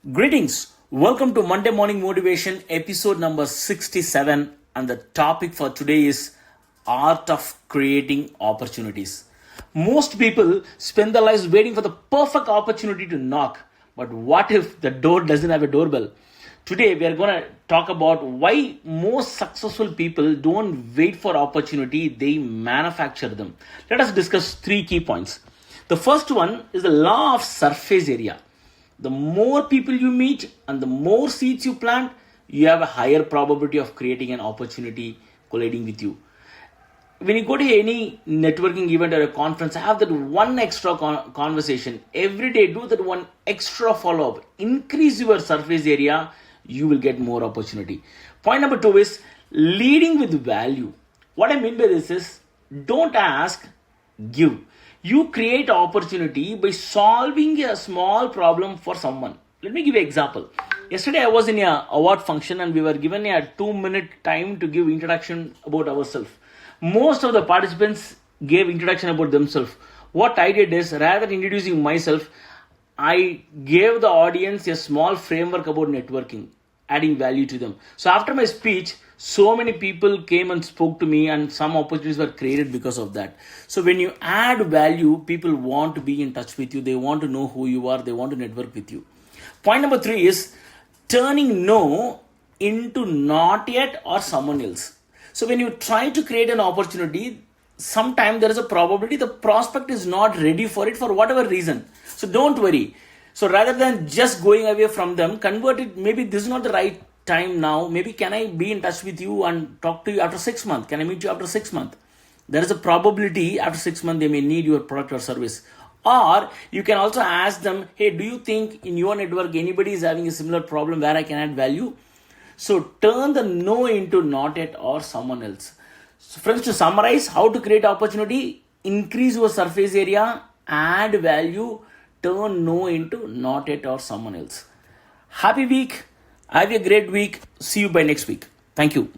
Greetings. Welcome to Monday Morning Motivation, episode number 67. And the topic for today is art of creating opportunities. Most people spend their lives waiting for the perfect opportunity to knock. But what if the door doesn't have a doorbell? Today, we are going to talk about why most successful people don't wait for opportunity, they manufacture them. Let us discuss three key points. The first one is the law of surface area. The more people you meet and the more seeds you plant, you have a higher probability of creating an opportunity colliding with you. When you go to any networking event or a conference, have that one extra conversation. Every day, do that one extra follow-up. Increase your surface area, you will get more opportunity. Point number 2 is leading with value. What I mean by this is, don't ask, give. You create opportunity by solving a small problem for someone. Let me give you an example. Yesterday I was in an award function and we were given a 2-minute time to give introduction about ourselves. Most of the participants gave introduction about themselves. What I did is, rather than introducing myself, I gave the audience a small framework about networking, adding value to them. So after my speech, so many people came and spoke to me and some opportunities were created because of that. So when you add value, people want to be in touch with you. They want to know who you are. They want to network with you. Point number 3 is turning no into not yet or someone else. So when you try to create an opportunity, sometimes there is a probability the prospect is not ready for it for whatever reason. So don't worry. So rather than just going away from them, convert it. Maybe this is not the right time now. Maybe can I be in touch with you and talk to you after 6 months? Can I meet you after 6 months? There is a probability after 6 months they may need your product or service. Or you can also ask them, hey, do you think in your network anybody is having a similar problem where I can add value? So turn the no into not yet or someone else. So friends, to summarize, how to create opportunity: increase your surface area, add value, turn no into not yet or someone else. Happy week. Have a great week. See you by next week. Thank you.